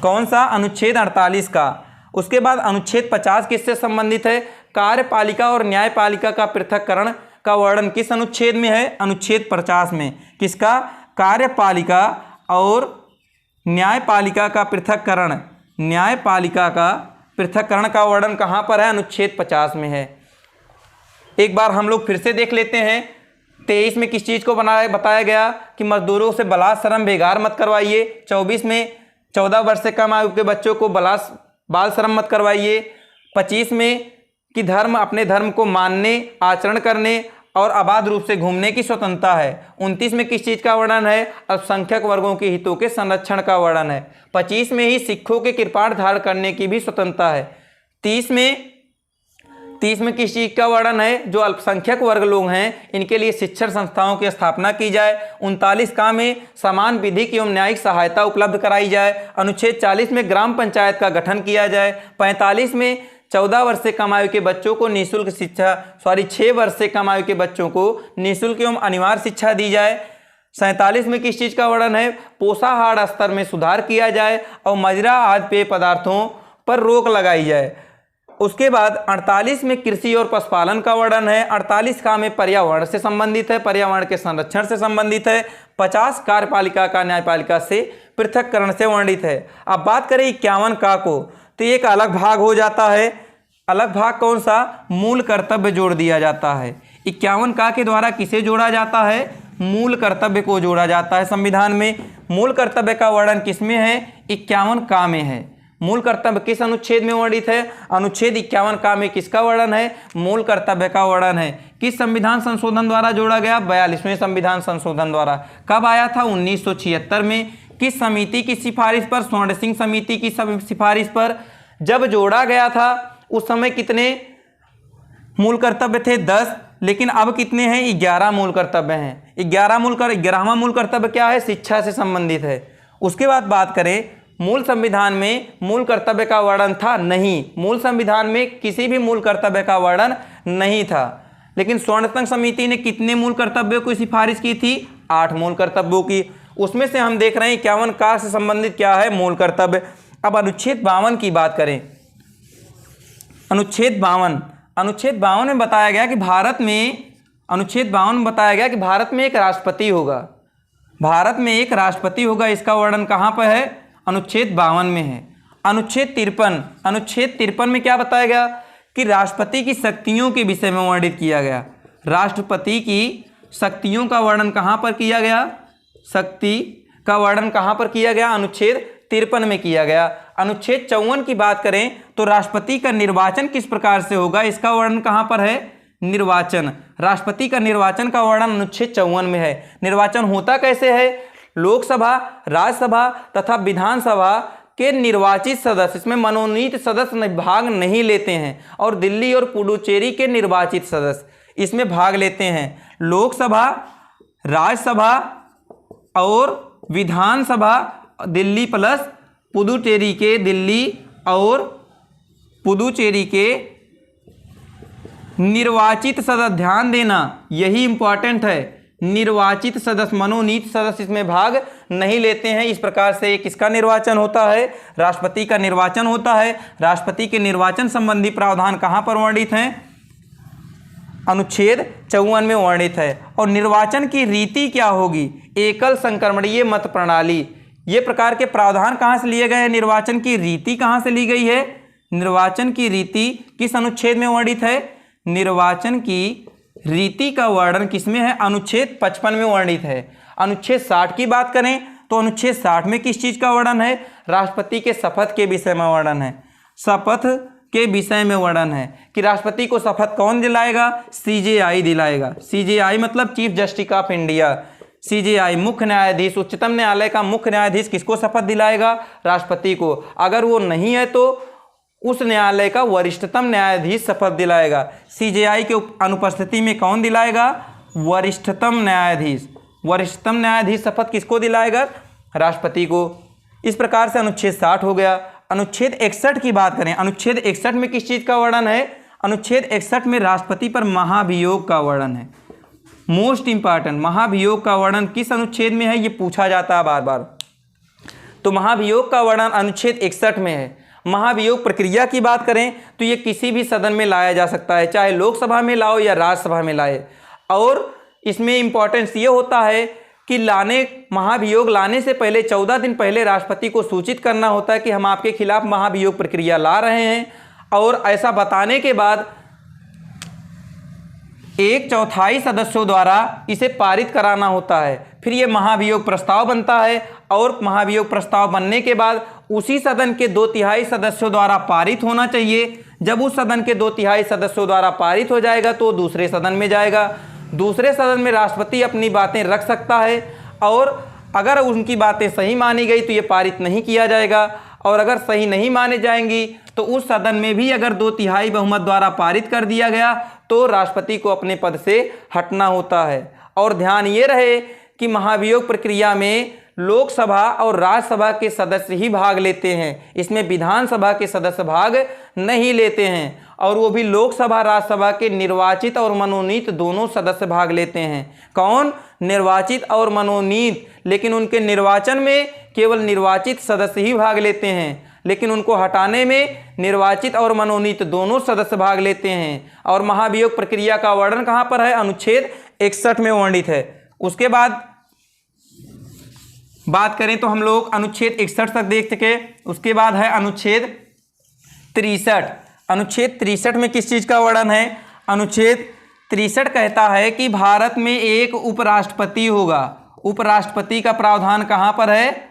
कौन सा, अनुच्छेद 48 का। उसके बाद अनुच्छेद 50 किससे संबंधित है, कार्यपालिका और न्यायपालिका का पृथक्करण का वर्णन किस अनुच्छेद में है, अनुच्छेद 50 में। किसका, कार्यपालिका और न्यायपालिका का पृथक्करण, न्यायपालिका का पृथक्करण का वर्णन कहाँ पर है, अनुच्छेद 50 में है। एक बार हम लोग फिर से देख लेते हैं। 23 में किस चीज़ को बताया गया कि मजदूरों से बलात्श्रम बेगार मत करवाइए। 24 में 14 वर्ष से कम आयु के बच्चों को बाल श्रम मत करवाइए। 25 में कि धर्म अपने धर्म को मानने, आचरण करने और आबाद रूप से घूमने की स्वतंत्रता है। 29 में किस चीज़ का वर्णन है, अल्पसंख्यक वर्गों के हितों के संरक्षण का वर्णन है। 25 में ही सिखों के कृपाण धारण करने की भी स्वतंत्रता है। 30 में किस चीज़ का वर्णन है, जो अल्पसंख्यक वर्ग लोग हैं इनके लिए शिक्षण संस्थाओं की स्थापना की जाए। 39 का में समान विधिक एवं न्यायिक सहायता उपलब्ध कराई जाए। अनुच्छेद 40 में ग्राम पंचायत का गठन किया जाए। 45 में 14 वर्ष से कम आयु के बच्चों को निःशुल्क शिक्षा 6 वर्ष से कम आयु के बच्चों को निःशुल्क एवं अनिवार्य शिक्षा दी जाए। 47 में किस चीज़ का वर्णन है, पोषाहार स्तर में सुधार किया जाए और मदिरा आदि पेय पदार्थों पर रोक लगाई जाए। उसके बाद 48 में कृषि और पशुपालन का वर्णन है। 48 का में पर्यावरण से संबंधित है, पर्यावरण के संरक्षण से संबंधित है। 50 कार्यपालिका का न्यायपालिका से पृथक्करण से वर्णित है। अब बात करें 51 का को, तो एक अलग भाग हो जाता है। अलग भाग कौन सा? मूल कर्तव्य जोड़ दिया जाता है। 51 का के द्वारा किसे जोड़ा जाता है? मूल कर्तव्य को जोड़ा जाता है संविधान में। मूल कर्तव्य का वर्णन किसमें है? 51 का में है। मूल कर्तव्य किस अनुच्छेद में वर्णित है? अनुच्छेद 51 का में किसका वर्णन है? मूल कर्तव्य का वर्णन है। किस संविधान संशोधन द्वारा जोड़ा गया? 42वें संविधान संशोधन द्वारा। कब आया था? 1976 में। किस समिति की सिफारिश पर? स्वर्ण सिंह समिति की सिफारिश पर। जब जोड़ा गया था उस समय कितने मूल कर्तव्य थे? 10, लेकिन अब कितने हैं? 11 मूल कर्तव्य हैं। 11वां मूल कर्तव्य क्या है? शिक्षा से संबंधित है। उसके बाद बात करें, मूल संविधान में मूल कर्तव्य का वर्णन था? नहीं, मूल संविधान में किसी भी मूल कर्तव्य का वर्णन नहीं था। लेकिन स्वर्ण संघ समिति ने कितने मूल कर्तव्यों की सिफारिश की थी? 8 मूल कर्तव्यों की। उसमें से हम देख रहे हैं 51 का से संबंधित क्या है? मूल कर्तव्य। अब अनुच्छेद 52 की बात करें। अनुच्छेद 52 में बताया गया कि भारत में एक राष्ट्रपति होगा। भारत में एक राष्ट्रपति होगा। इसका वर्णन कहाँ पर है? अनुच्छेद 52 में है। अनुच्छेद 53 में क्या बताया गया? कि राष्ट्रपति की शक्तियों के विषय में वर्णित किया गया। राष्ट्रपति की शक्तियों का वर्णन कहाँ पर किया गया? शक्ति का वर्णन कहाँ पर किया गया? अनुच्छेद 53 में किया गया। अनुच्छेद 54 की बात करें तो राष्ट्रपति का निर्वाचन किस प्रकार से होगा? इसका वर्णन कहाँ पर है? निर्वाचन। राष्ट्रपति का निर्वाचन का वर्णन अनुच्छेद 54 में है। निर्वाचन होता कैसे है? लोकसभा, राज्यसभा तथा विधानसभा के निर्वाचित सदस्य, इसमें मनोनीत सदस्य भाग नहीं लेते हैं, और दिल्ली और पुडुचेरी के निर्वाचित सदस्य इसमें भाग लेते हैं। लोकसभा, राज्यसभा और विधानसभा दिल्ली प्लस पुडुचेरी के, दिल्ली और पुडुचेरी के निर्वाचित सदस्य, ध्यान देना यही इंपॉर्टेंट है, निर्वाचित सदस्य, मनोनीत सदस्य इसमें भाग नहीं लेते हैं। इस प्रकार से किसका निर्वाचन होता है? राष्ट्रपति का निर्वाचन होता है। राष्ट्रपति के निर्वाचन संबंधी प्रावधान कहाँ पर वर्णित हैं? अनुच्छेद 54 में वर्णित है। और निर्वाचन की रीति क्या होगी? एकल संक्रमणीय मत प्रणाली। ये प्रकार के प्रावधान कहाँ से लिए गए हैं? निर्वाचन की रीति कहाँ से ली गई है? निर्वाचन की रीति किस अनुच्छेद में वर्णित है? निर्वाचन की रीति का वर्णन किसमें है? अनुच्छेद 55 में वर्णित है। अनुच्छेद 60 की बात करें तो अनुच्छेद 60 में किस चीज का वर्णन है? राष्ट्रपति के शपथ के विषय में वर्णन है। शपथ के विषय में वर्णन है कि राष्ट्रपति को शपथ कौन दिलाएगा? CJI दिलाएगा। CJI मतलब chief justice of India. CJI मुख्य न्यायाधीश, उच्चतम न्यायालय का मुख्य न्यायाधीश किसको शपथ दिलाएगा? राष्ट्रपति को। अगर वो नहीं है तो उस न्यायालय का वरिष्ठतम न्यायाधीश शपथ दिलाएगा। CJI के अनुपस्थिति में कौन दिलाएगा? वरिष्ठतम न्यायाधीश। वरिष्ठतम न्यायाधीश शपथ किसको दिलाएगा? राष्ट्रपति को। इस प्रकार से अनुच्छेद 60 हो गया। अनुच्छेद 61 की बात करें। अनुच्छेद 61 में किस चीज का वर्णन है? अनुच्छेद 61 में राष्ट्रपति पर महाभियोग का वर्णन है। मोस्ट इंपॉर्टेंट, महाभियोग का वर्णन किस अनुच्छेद में है? ये पूछा जाता है बार बार। तो महाभियोग का वर्णन अनुच्छेद 61 में है। महाभियोग प्रक्रिया की बात करें तो ये किसी भी सदन में लाया जा सकता है, चाहे लोकसभा में लाओ या राज्यसभा में लाए। और इसमें इंपॉर्टेंस ये होता है कि महाभियोग लाने से पहले 14 दिन पहले राष्ट्रपति को सूचित करना होता है कि हम आपके खिलाफ महाभियोग प्रक्रिया ला रहे हैं, और ऐसा बताने के बाद 1/4 सदस्यों द्वारा इसे पारित कराना होता है। फिर ये महाभियोग प्रस्ताव बनता है, और महाभियोग प्रस्ताव बनने के बाद उसी सदन के 2/3 सदस्यों द्वारा पारित होना चाहिए। जब उस सदन के 2/3 सदस्यों द्वारा पारित हो जाएगा तो दूसरे सदन में जाएगा। दूसरे सदन में राष्ट्रपति अपनी बातें रख सकता है, और अगर उनकी बातें सही मानी गई तो ये पारित नहीं किया जाएगा, और अगर सही नहीं माने जाएंगी तो उस सदन में भी अगर 2/3 बहुमत द्वारा पारित कर दिया गया तो राष्ट्रपति को अपने पद से हटना होता है। और ध्यान ये रहे कि महाभियोग प्रक्रिया में लोकसभा और राज्यसभा के सदस्य ही भाग लेते हैं, इसमें विधानसभा के सदस्य भाग नहीं लेते हैं, और वो भी लोकसभा राज्यसभा के निर्वाचित और मनोनीत दोनों सदस्य भाग लेते हैं। कौन? निर्वाचित और मनोनीत। लेकिन उनके निर्वाचन में केवल निर्वाचित सदस्य ही भाग लेते हैं। लेकिन उनको हटाने में निर्वाचित और मनोनीत दोनों सदस्य भाग लेते हैं। और महाभियोग प्रक्रिया का वर्णन कहाँ पर है? अनुच्छेद 61 में वर्णित है। उसके बाद बात करें तो हम लोग अनुच्छेद 61 तक देख चुके। उसके बाद है अनुच्छेद 63। अनुच्छेद 63 में किस चीज़ का वर्णन है? अनुच्छेद 63 कहता है कि भारत में एक उपराष्ट्रपति होगा। उपराष्ट्रपति का प्रावधान कहाँ पर है?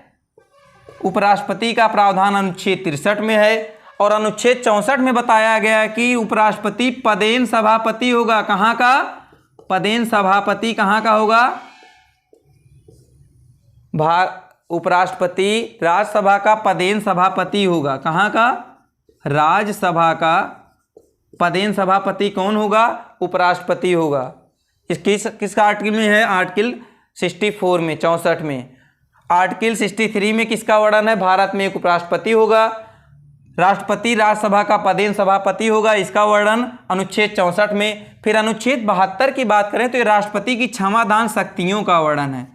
उपराष्ट्रपति का प्रावधान अनुच्छेद 63 में है। और अनुच्छेद 64 में बताया गया कि उपराष्ट्रपति पदेन सभापति होगा। कहाँ का? पदेन सभापति कहाँ का होगा? उपराष्ट्रपति राज्यसभा का पदेन सभापति होगा। कहाँ का? राज्यसभा का पदेन सभापति कौन होगा? उपराष्ट्रपति होगा। किसका आर्टिकल में है? आर्टिकल 64 में, 64 में। आर्टिकल 63 में किसका वर्णन है? भारत में एक उपराष्ट्रपति होगा, राष्ट्रपति राज्यसभा का पदेन सभापति होगा, इसका वर्णन अनुच्छेद 64 में। फिर अनुच्छेद 72 की बात करें तो ये राष्ट्रपति की क्षमादान शक्तियों का वर्णन है।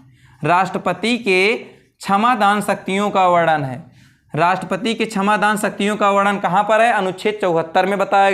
राष्ट्रपति के क्षमादान शक्तियों का वर्णन है। राष्ट्रपति के क्षमादान शक्तियों का वर्णन कहाँ पर है? अनुच्छेद 74 में बताया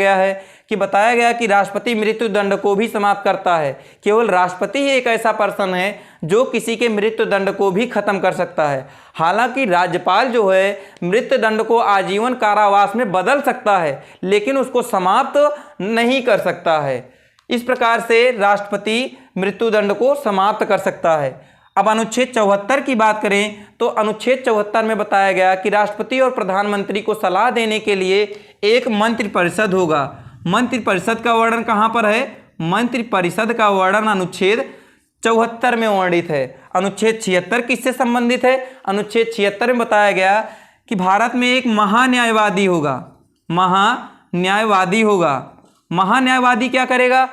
गया कि राष्ट्रपति मृत्यु दंड को भी समाप्त करता है। केवल राष्ट्रपति ही एक ऐसा पर्सन है जो किसी के मृत्यु दंड को भी खत्म कर सकता है। हालांकि राज्यपाल जो है मृत्यु दंड को आजीवन कारावास में बदल सकता है, लेकिन उसको समाप्त नहीं कर सकता है। इस प्रकार से राष्ट्रपति मृत्यु दंड को समाप्त कर सकता है। अब अनुच्छेद 74 की बात करें तो अनुच्छेद 74 में बताया गया कि राष्ट्रपति और प्रधानमंत्री को सलाह देने के लिए एक मंत्रिपरिषद होगा। मंत्रिपरिषद का वर्णन कहाँ पर है? मंत्रिपरिषद का वर्णन अनुच्छेद 74 में वर्णित है। अनुच्छेद 76 किससे संबंधित है? अनुच्छेद 76 में बताया गया कि भारत में एक महान्यायवादी होगा। महान्यायवादी होगा। महान्यायवादी क्या करेगा?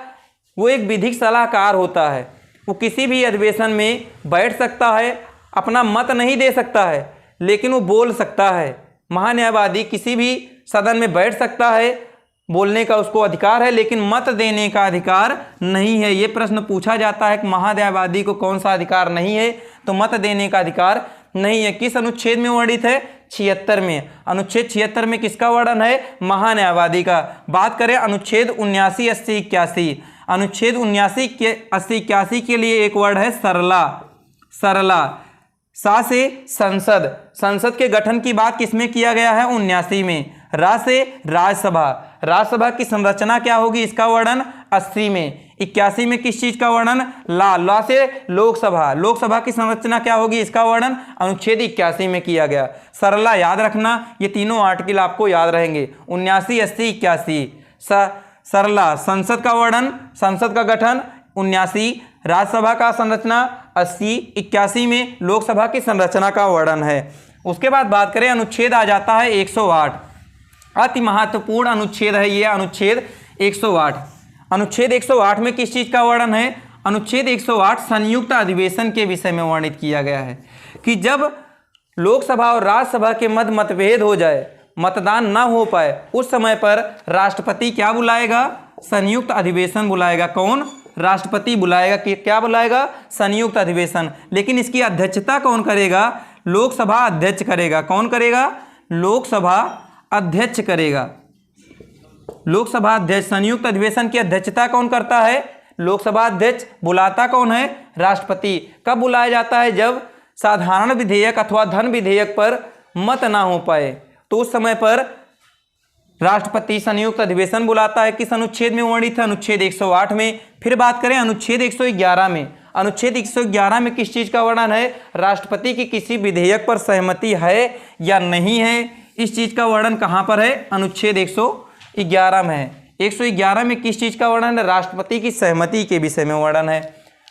वो एक विधिक सलाहकार होता है। वो किसी भी अधिवेशन में बैठ सकता है, अपना मत नहीं दे सकता है, लेकिन वो बोल सकता है। महान्यायवादी किसी भी सदन में बैठ सकता है, बोलने का उसको अधिकार है, लेकिन मत देने का अधिकार नहीं है। ये प्रश्न पूछा जाता है कि महान्यायवादी को कौन सा अधिकार नहीं है? तो मत देने का अधिकार नहीं है। किस अनुच्छेद में वर्णित है? 76 में। अनुच्छेद 76 में किसका वर्णन है? महान्यायवादी का। बात करें अनुच्छेद 79, 80, 81। अनुच्छेद 79, 80, 81 के लिए एक वर्ड है सरला। सरला सा से संसद। संसद के गठन की बात किसमें किया गया है? 79 में। रा से राज्यसभा। राज्यसभा की संरचना क्या होगी? इसका वर्णन 80 में। 81 में किस चीज का वर्णन? ला से लोकसभा। लोकसभा की संरचना क्या होगी? इसका वर्णन अनुच्छेद 81 में किया गया। सरला याद रखना, ये तीनों आर्टिकल आपको याद रहेंगे। 79, 80, 81। सरला संसद का वर्णन, संसद का गठन 79, राज्यसभा का संरचना 80, 81 में लोकसभा की संरचना का वर्णन है। उसके बाद बात करें अनुच्छेद आ जाता है 108। अति महत्वपूर्ण अनुच्छेद है ये अनुच्छेद 108। अनुच्छेद 108 में किस चीज का वर्णन है? अनुच्छेद 108 संयुक्त अधिवेशन के विषय में वर्णित किया गया है कि जब लोकसभा और राज्यसभा के मध्य मतभेद हो जाए, मतदान ना हो पाए, उस समय पर राष्ट्रपति क्या बुलाएगा? संयुक्त अधिवेशन बुलाएगा। कौन? राष्ट्रपति बुलाएगा। कि क्या बुलाएगा? संयुक्त अधिवेशन। लेकिन इसकी अध्यक्षता कौन करेगा? लोकसभा अध्यक्ष करेगा। कौन करेगा? लोकसभा अध्यक्ष करेगा। लोकसभा अध्यक्ष। संयुक्त अधिवेशन की अध्यक्षता कौन करता है? लोकसभा अध्यक्ष। बुलाता कौन है? राष्ट्रपति। कब बुलाया जाता है? जब साधारण विधेयक अथवा धन विधेयक पर मत ना हो पाए, तो उस समय पर राष्ट्रपति संयुक्त अधिवेशन बुलाता है। किस अनुच्छेद में वर्णित है? अनुच्छेद 108 में। फिर बात करें अनुच्छेद 111 में। अनुच्छेद 111 में किस चीज का वर्णन है? राष्ट्रपति की किसी विधेयक पर सहमति है या नहीं है, इस चीज का वर्णन कहां पर है? अनुच्छेद 111 में है। 111 में किस चीज का वर्णन है? राष्ट्रपति की सहमति के विषय में वर्णन है।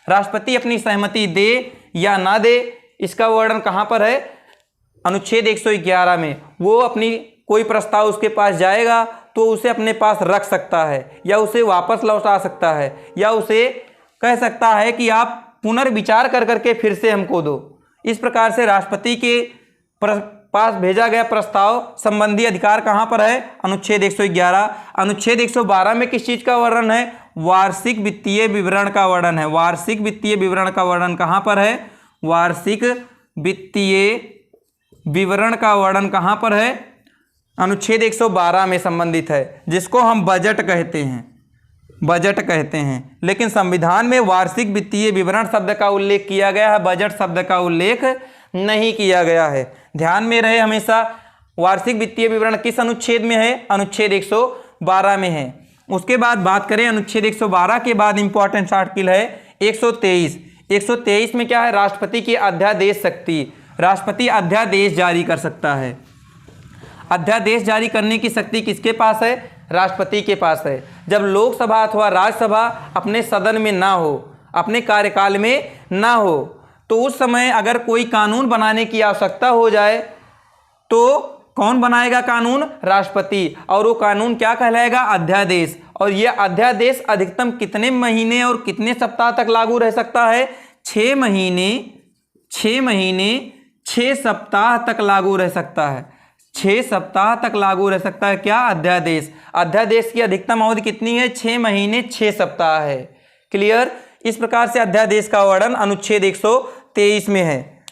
राष्ट्रपति अपनी सहमति दे या ना दे, इसका वर्णन कहां पर है? अनुच्छेद 111 में। वो अपनी कोई प्रस्ताव उसके पास जाएगा तो उसे अपने पास रख सकता है, या उसे वापस लौटा सकता है, या उसे कह सकता है कि आप पुनर्विचार कर करके फिर से हमको दो। इस प्रकार से राष्ट्रपति के पास भेजा गया प्रस्ताव संबंधी अधिकार कहाँ पर है? अनुच्छेद 111। अनुच्छेद 112 में किस चीज का वर्णन है? वार्षिक वित्तीय विवरण का वर्णन है। वार्षिक वित्तीय विवरण का वर्णन कहाँ पर है? वार्षिक वित्तीय विवरण का वर्णन कहाँ पर है? अनुच्छेद 112 में संबंधित है, जिसको हम बजट कहते हैं, बजट कहते हैं। लेकिन संविधान में वार्षिक वित्तीय विवरण शब्द का उल्लेख किया गया है, बजट शब्द का उल्लेख नहीं किया गया है। ध्यान में रहे हमेशा, वार्षिक वित्तीय विवरण किस अनुच्छेद में है? अनुच्छेद 112 में है। उसके बाद बात करें अनुच्छेद 112 के बाद इंपॉर्टेंट आर्टिकल है 123। 123 में क्या है? राष्ट्रपति की अध्यादेश शक्ति। राष्ट्रपति अध्यादेश जारी कर सकता है। अध्यादेश जारी करने की शक्ति किसके पास है? राष्ट्रपति के पास है। जब लोकसभा अथवा राज्यसभा अपने सदन में ना हो, अपने कार्यकाल में ना हो, तो उस समय अगर कोई कानून बनाने की आवश्यकता हो जाए तो कौन बनाएगा कानून? राष्ट्रपति। और वो कानून क्या कहलाएगा? अध्यादेश। और यह अध्यादेश अधिकतम कितने महीने और कितने सप्ताह तक लागू रह सकता है? 6 महीने 6 सप्ताह तक लागू रह सकता है। 6 सप्ताह तक लागू रह सकता है क्या? अध्यादेश। अध्यादेश की अधिकतम अवधि कितनी है? 6 महीने 6 सप्ताह है। क्लियर? इस प्रकार से अध्यादेश का वर्णन अनुच्छेद 123 में है।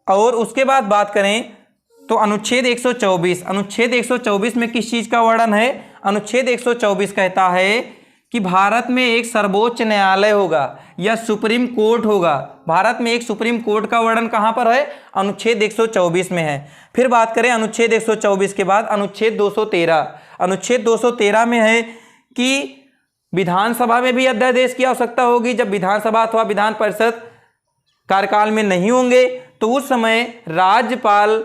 और उसके बाद बात करें तो अनुच्छेद 124। अनुच्छेद 124 में किस चीज़ का वर्णन है? अनुच्छेद 124 कहता है कि भारत में एक सर्वोच्च न्यायालय होगा या सुप्रीम कोर्ट होगा। भारत में एक सुप्रीम कोर्ट का वर्णन कहाँ पर है? अनुच्छेद 124 में है। फिर बात करें अनुच्छेद 124 के बाद अनुच्छेद 213। अनुच्छेद 213 में है कि विधानसभा में भी अध्यादेश की आवश्यकता होगी। जब विधानसभा अथवा विधान परिषद कार्यकाल में नहीं होंगे तो उस समय राज्यपाल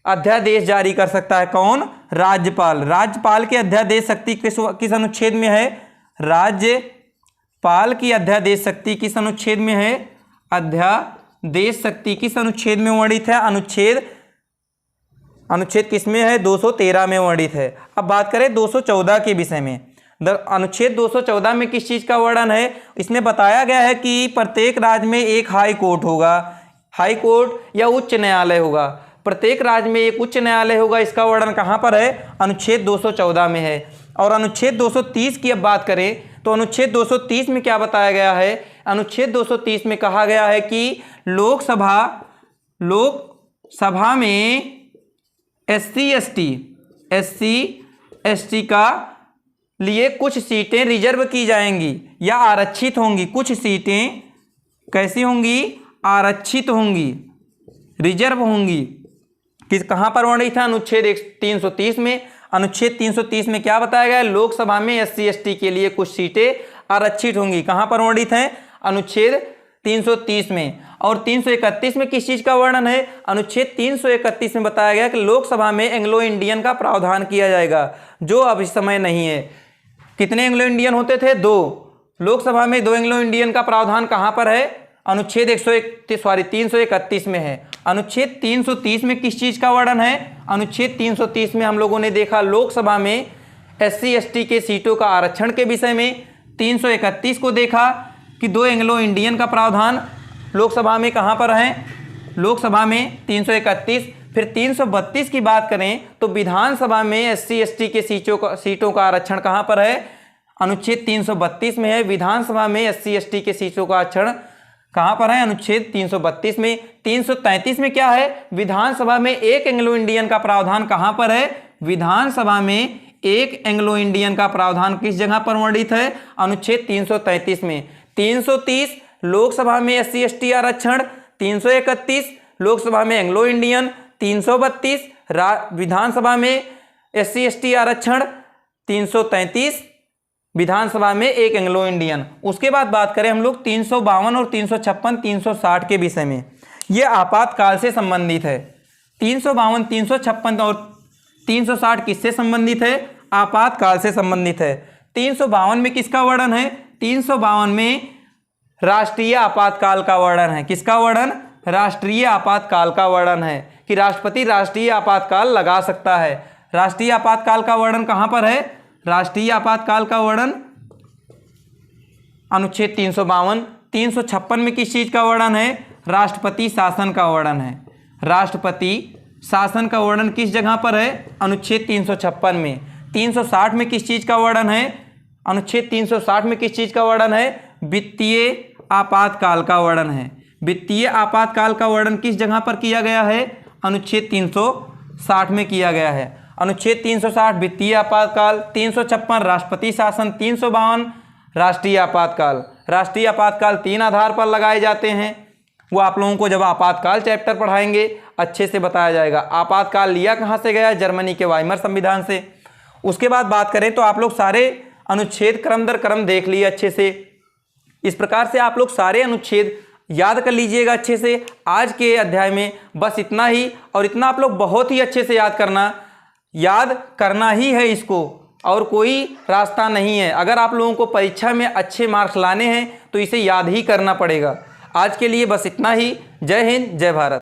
अध्यादेश जारी कर सकता है। कौन? राज्यपाल। राज्यपाल की अध्यादेश शक्ति किस अनुच्छेद में है? राज्यपाल की अध्यादेश शक्ति किस अनुच्छेद में है? अध्यादेश शक्ति किस अनुच्छेद में वर्णित है? अनुच्छेद किस में है? 213 में वर्णित है। अब बात करें 214 के विषय में। अनुच्छेद 214 में किस चीज़ का वर्णन है? इसमें बताया गया है कि प्रत्येक राज्य में एक हाई कोर्ट होगा, हाई कोर्ट या उच्च न्यायालय होगा। प्रत्येक राज्य में एक उच्च न्यायालय होगा। इसका वर्णन कहाँ पर है? अनुच्छेद 214 में है। और अनुच्छेद 230 की अब बात करें तो अनुच्छेद 230 में क्या बताया गया है? अनुच्छेद 230 में कहा गया है कि लोकसभा में SC ST का लिए कुछ सीटें रिजर्व की जाएंगी या आरक्षित होंगी। कुछ सीटें कैसी होंगी? आरक्षित होंगी, रिजर्व होंगी। कहाँ पर वर्णित है? अनुच्छेद 330 में। अनुच्छेद 330 में क्या बताया गया है? लोकसभा में SC ST के लिए कुछ सीटें आरक्षित होंगी। कहाँ पर वर्णित है? अनुच्छेद 330 में। और 331 में किस चीज़ का वर्णन है? अनुच्छेद 331 में बताया गया कि लोकसभा में एंग्लो इंडियन का प्रावधान किया जाएगा, जो अब इस समय नहीं है। कितने एंग्लो इंडियन होते थे? 2। लोकसभा में 2 एंग्लो इंडियन का प्रावधान कहाँ पर है? अनुच्छेद 331 में है। अनुच्छेद 330 में किस चीज़ का वर्णन है? अनुच्छेद 330 में हम लोगों ने देखा लोकसभा में SC ST के सीटों का आरक्षण के विषय में। 331 को देखा कि 2 एंग्लो इंडियन का प्रावधान लोकसभा में कहाँ पर है? लोकसभा में 331। फिर 332 की बात करें तो विधानसभा में SC ST के सीटों का आरक्षण कहाँ पर है? अनुच्छेद 332 में है। विधानसभा में SC ST के सीटों का आरक्षण कहाँ पर है? अनुच्छेद 332 में। 333 में क्या है? विधानसभा में एक एंग्लो इंडियन का प्रावधान कहाँ पर है? विधानसभा में एक एंग्लो इंडियन का प्रावधान किस जगह पर वर्णित है? अनुच्छेद 333 में। 330 लोकसभा में SC ST आरक्षण, 331 लोकसभा में एंग्लो इंडियन, 332 विधानसभा में SC ST आरक्षण, 333 विधानसभा में एक एंग्लो इंडियन। उसके बाद बात करें हम लोग 352 और 356 360 के विषय में। ये आपातकाल से संबंधित है। 352 356 और 360 किससे संबंधित है? आपातकाल से संबंधित है। 352 में किसका वर्णन है? 352 में राष्ट्रीय आपातकाल का वर्णन है। किसका वर्णन? राष्ट्रीय आपातकाल का वर्णन है कि राष्ट्रपति राष्ट्रीय आपातकाल लगा सकता है। राष्ट्रीय आपातकाल का वर्णन कहाँ पर है? राष्ट्रीय आपातकाल का वर्णन अनुच्छेद 352। 356 में किस चीज़ का वर्णन है? राष्ट्रपति शासन का वर्णन है। राष्ट्रपति शासन का वर्णन किस जगह पर है? अनुच्छेद 356 में। 360 में किस चीज़ का वर्णन है? अनुच्छेद 360 में किस चीज़ का वर्णन है? वित्तीय आपातकाल का वर्णन है। वित्तीय आपातकाल का वर्णन किस जगह पर किया गया है? अनुच्छेद 360 में किया गया है। अनुच्छेद 360 वित्तीय आपातकाल, 356 राष्ट्रपति शासन, 352 राष्ट्रीय आपातकाल। राष्ट्रीय आपातकाल 3 आधार पर लगाए जाते हैं, वो आप लोगों को जब आपातकाल चैप्टर पढ़ाएंगे अच्छे से बताया जाएगा। आपातकाल लिया कहाँ से गया? जर्मनी के वाइमर संविधान से। उसके बाद बात करें तो आप लोग सारे अनुच्छेद क्रम दर क्रम देख लिए अच्छे से। इस प्रकार से आप लोग सारे अनुच्छेद याद कर लीजिएगा अच्छे से। आज के अध्याय में बस इतना ही, और इतना आप लोग बहुत ही अच्छे से याद करना ही है इसको, और कोई रास्ता नहीं है। अगर आप लोगों को परीक्षा में अच्छे मार्क्स लाने हैं तो इसे याद ही करना पड़ेगा। आज के लिए बस इतना ही। जय हिंद, जय भारत।